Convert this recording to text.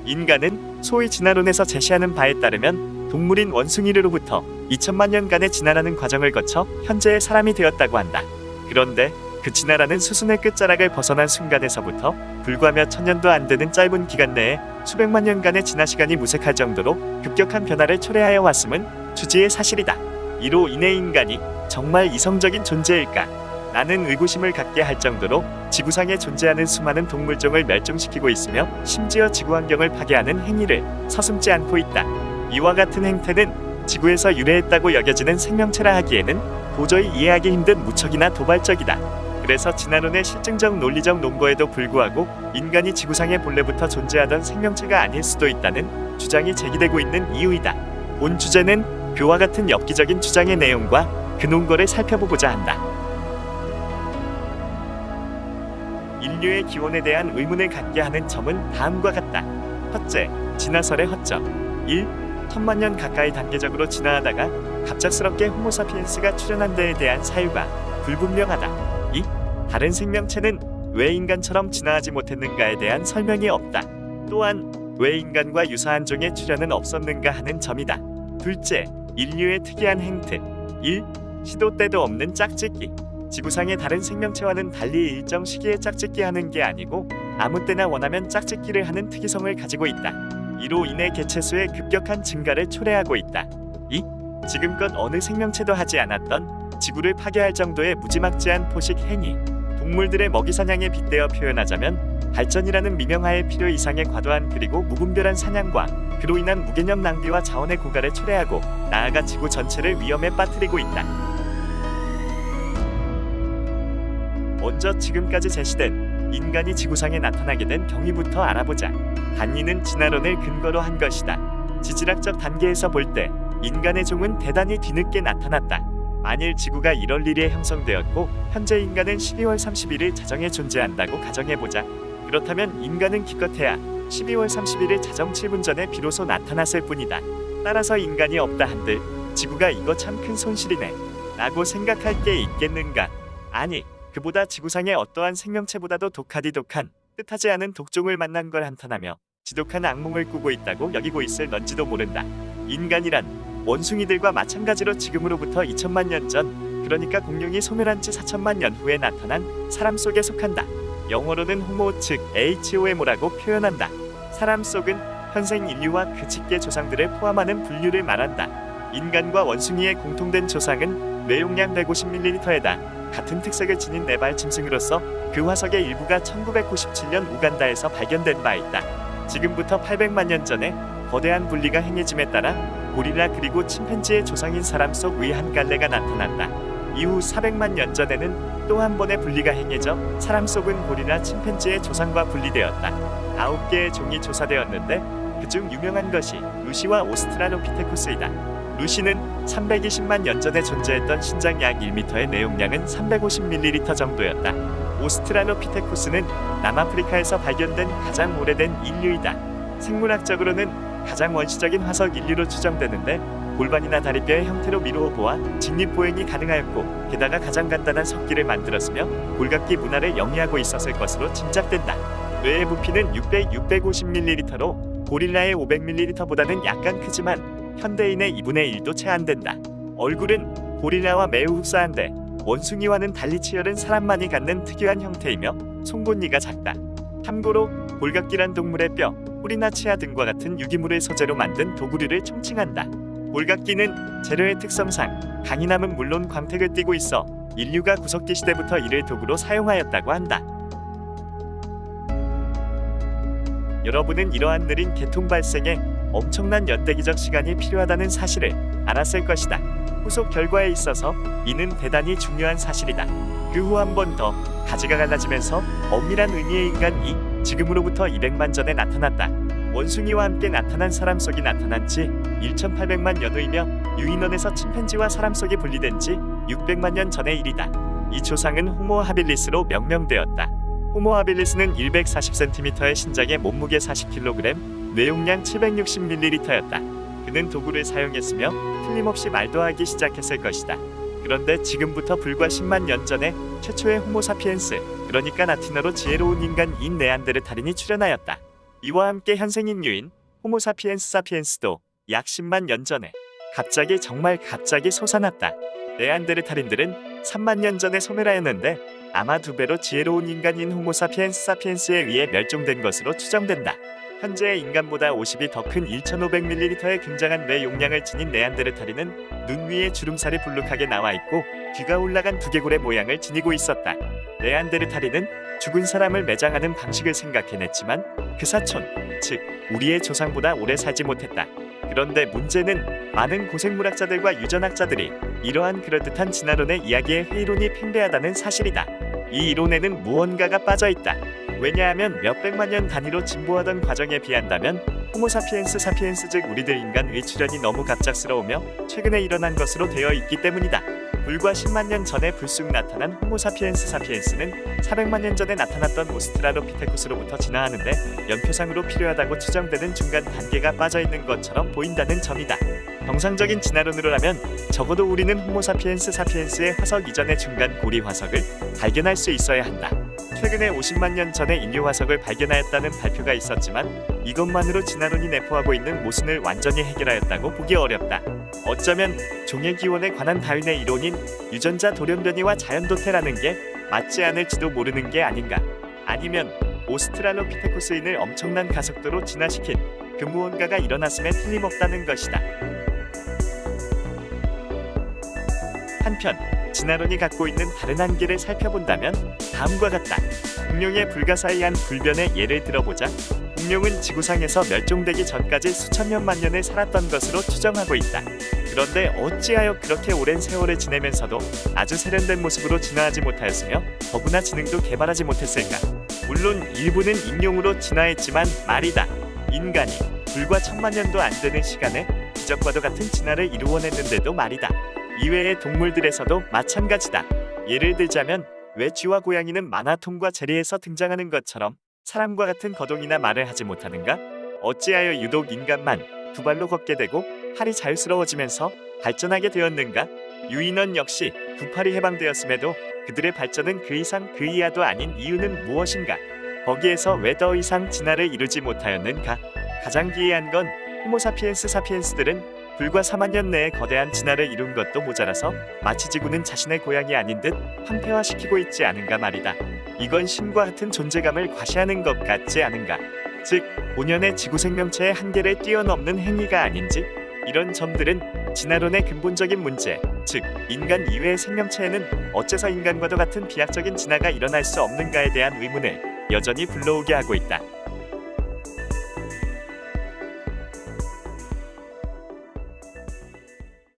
인간은 소위 진화론에서 제시하는 바에 따르면 동물인 원숭이로부터 2000만 년간의 진화라는 과정을 거쳐 현재의 사람이 되었다고 한다. 그런데 그 진화라는 수순의 끝자락을 벗어난 순간에서부터 불과 몇 천 년도 안 되는 짧은 기간 내에 수백만 년간의 진화 시간이 무색할 정도로 급격한 변화를 초래하여 왔음은 주지의 사실이다. 이로 인해 인간이 정말 이성적인 존재일까? 라는 의구심을 갖게 할 정도로 지구상에 존재하는 수많은 동물종을 멸종시키고 있으며 심지어 지구 환경을 파괴하는 행위를 서슴지 않고 있다. 이와 같은 행태는 지구에서 유래했다고 여겨지는 생명체라 하기에는 도저히 이해하기 힘든 무척이나 도발적이다. 그래서 진화론의 실증적 논리적 논거에도 불구하고 인간이 지구상에 본래부터 존재하던 생명체가 아닐 수도 있다는 주장이 제기되고 있는 이유이다. 본 주제는 그와 같은 엽기적인 주장의 내용과 그 논거를 살펴보고자 한다. 인류의 기원에 대한 의문을 갖게 하는 점은 다음과 같다. 첫째, 진화설의 허점. 1. 천만 년 가까이 단계적으로 진화하다가 갑작스럽게 호모사피엔스가 출현한 데에 대한 사유가 불분명하다. 2. 다른 생명체는 왜 인간처럼 진화하지 못했는가에 대한 설명이 없다. 또한 왜 인간과 유사한 종의 출현은 없었는가 하는 점이다. 둘째, 인류의 특이한 행태. 1. 시도 때도 없는 짝짓기. 지구상의 다른 생명체와는 달리 일정 시기에 짝짓기 하는 게 아니고 아무 때나 원하면 짝짓기를 하는 특이성을 가지고 있다. 이로 인해 개체수의 급격한 증가를 초래하고 있다. 2. 지금껏 어느 생명체도 하지 않았던 지구를 파괴할 정도의 무지막지한 포식 행위. 동물들의 먹이 사냥에 빗대어 표현하자면 발전이라는 미명하에 필요 이상의 과도한 그리고 무분별한 사냥과 그로 인한 무개념 낭비와 자원의 고갈을 초래하고 나아가 지구 전체를 위험에 빠뜨리고 있다. 먼저 지금까지 제시된 인간이 지구상에 나타나게 된 경위부터 알아보자. 단위는 진화론을 근거로 한 것이다. 지질학적 단계에서 볼 때 인간의 종은 대단히 뒤늦게 나타났다. 만일 지구가 1월 1일에 형성되었고 현재 인간은 12월 31일 자정에 존재한다고 가정해보자. 그렇다면 인간은 기껏해야 12월 31일 자정 7분 전에 비로소 나타났을 뿐이다. 따라서 인간이 없다 한들 지구가 이거 참 큰 손실이네 라고 생각할 게 있겠는가? 아니, 그보다 지구상의 어떠한 생명체보다도 독한 뜻하지 않은 독종을 만난 걸 한탄하며 지독한 악몽을 꾸고 있다고 여기고 있을 넌지도 모른다. 인간이란 원숭이들과 마찬가지로 지금으로부터 2000만 년 전, 그러니까 공룡이 소멸한 지 4000만 년 후에 나타난 사람 속에 속한다. 영어로는 호모 즉 HOMO라고 표현한다. 사람 속은 현생 인류와 그 직계 조상들을 포함하는 분류를 말한다. 인간과 원숭이의 공통된 조상은 뇌용량 150ml에다 같은 특색을 지닌 네발 짐승으로서 그 화석의 일부가 1997년 우간다에서 발견된 바 있다. 지금부터 800만 년 전에 거대한 분리가 행해짐에 따라 고릴라 그리고 침팬지의 조상인 사람 속의 한 갈래가 나타난다. 이후 400만 년 전에는 또 한 번의 분리가 행해져 사람 속은 고릴라 침팬지의 조상과 분리되었다. 9개의 종이 조사되었는데 그중 유명한 것이 루시와 오스트랄로피테쿠스이다. 루시는 320만 년 전에 존재했던 신장 약 1m의 내용량은 350ml 정도였다. 오스트랄로피테쿠스는 남아프리카에서 발견된 가장 오래된 인류이다. 생물학적으로는 가장 원시적인 화석 인류로 추정되는데 골반이나 다리뼈의 형태로 미루어 보아 직립보행이 가능하였고 게다가 가장 간단한 석기를 만들었으며 골각기 문화를 영위하고 있었을 것으로 짐작된다. 뇌의 부피는 650ml로 고릴라의 500ml보다는 약간 크지만 현대인의 2분의 1도 채 안 된다. 얼굴은 고릴라와 매우 흡사한데 원숭이와는 달리 치열은 사람만이 갖는 특유한 형태이며 송곳니가 작다. 참고로 골각기란 동물의 뼈, 뿔이나 치아 등과 같은 유기물을 소재로 만든 도구류를 총칭한다. 골각기는 재료의 특성상 강인함은 물론 광택을 띠고 있어 인류가 구석기 시대부터 이를 도구로 사용하였다고 한다. 여러분은 이러한 느린 개통 발생에 엄청난 연대기적 시간이 필요하다는 사실을 알았을 것이다. 후속 결과에 있어서 이는 대단히 중요한 사실이다. 그 후 한 번 더 가지가 갈라지면서 엄밀한 의미의 인간이 지금으로부터 200만 전에 나타났다. 원숭이와 함께 나타난 사람 속이 나타난 지 1800만 년 후이며 유인원에서 침팬지와 사람 속이 분리된 지 600만 년 전의 일이다. 이 조상은 호모 하빌리스로 명명되었다. 호모 하빌리스는 140cm의 신장에 몸무게 40kg, 뇌용량 760ml였다. 그는 도구를 사용했으며 틀림없이 말도 하기 시작했을 것이다. 그런데 지금부터 불과 10만 년 전에 최초의 호모사피엔스, 그러니까 라틴어로 지혜로운 인간인 네안데르탈인이 출현하였다. 이와 함께 현생 인류인 호모사피엔스 사피엔스도 약 10만 년 전에 갑자기 정말 갑자기 솟아났다. 네안데르탈인들은 3만 년 전에 소멸하였는데 아마 2배로 지혜로운 인간인 호모사피엔스 사피엔스에 의해 멸종된 것으로 추정된다. 현재의 인간보다 50이 더 큰 1500ml의 굉장한 뇌 용량을 지닌 네안데르탈인은 눈 위에 주름살이 불룩하게 나와 있고 귀가 올라간 두개골의 모양을 지니고 있었다. 네안데르탈인은 죽은 사람을 매장하는 방식을 생각해냈지만 그 사촌, 즉 우리의 조상보다 오래 살지 못했다. 그런데 문제는 많은 고생물학자들과 유전학자들이 이러한 그럴듯한 진화론의 이야기에 회의론이 팽배하다는 사실이다. 이 이론에는 무언가가 빠져있다. 왜냐하면 몇백만 년 단위로 진보하던 과정에 비한다면 호모사피엔스 사피엔스 즉 우리들 인간의 출현이 너무 갑작스러우며 최근에 일어난 것으로 되어 있기 때문이다. 불과 10만 년 전에 불쑥 나타난 호모사피엔스 사피엔스는 400만 년 전에 나타났던 오스트랄로피테쿠스로부터 진화하는데 연표상으로 필요하다고 추정되는 중간 단계가 빠져있는 것처럼 보인다는 점이다. 정상적인 진화론으로라면 적어도 우리는 호모사피엔스 사피엔스의 화석 이전의 중간 고리 화석을 발견할 수 있어야 한다. 최근에 50만 년 전에 인류 화석을 발견하였다는 발표가 있었지만 이것만으로 진화론이 내포하고 있는 모순을 완전히 해결하였다고 보기 어렵다. 어쩌면 종의 기원에 관한 다윈의 이론인 유전자 돌연변이와 자연도태라는 게 맞지 않을지도 모르는 게 아닌가. 아니면 오스트랄로피테쿠스인을 엄청난 가속도로 진화시킨 그 무언가가 일어났음에 틀림없다는 것이다. 한편 진화론이 갖고 있는 다른 한계를 살펴본다면 다음과 같다. 공룡의 불가사의한 불변의 예를 들어보자. 공룡은 지구상에서 멸종되기 전까지 수천년 만년을 살았던 것으로 추정하고 있다. 그런데 어찌하여 그렇게 오랜 세월을 지내면서도 아주 세련된 모습으로 진화하지 못하였으며 더구나 지능도 개발하지 못했을까? 물론 일부는 익룡으로 진화했지만 말이다. 인간이 불과 1000만 년도 안 되는 시간에 기적과도 같은 진화를 이루어냈는데도 말이다. 이외의 동물들에서도 마찬가지다. 예를 들자면 왜 쥐와 고양이는 만화 톰과 제리에서 등장하는 것처럼 사람과 같은 거동이나 말을 하지 못하는가? 어찌하여 유독 인간만 두 발로 걷게 되고 팔이 자유스러워지면서 발전하게 되었는가? 유인원 역시 두 팔이 해방되었음에도 그들의 발전은 그 이상 그 이하도 아닌 이유는 무엇인가? 거기에서 왜 더 이상 진화를 이루지 못하였는가? 가장 기이한 건 호모사피엔스 사피엔스들은 불과 4만 년 내에 거대한 진화를 이룬 것도 모자라서 마치 지구는 자신의 고향이 아닌 듯 황폐화시키고 있지 않은가 말이다. 이건 신과 같은 존재감을 과시하는 것 같지 않은가? 즉, 본연의 지구 생명체의 한계를 뛰어넘는 행위가 아닌지? 이런 점들은 진화론의 근본적인 문제, 즉 인간 이외의 생명체에는 어째서 인간과도 같은 비약적인 진화가 일어날 수 없는가에 대한 의문을 여전히 불러오게 하고 있다.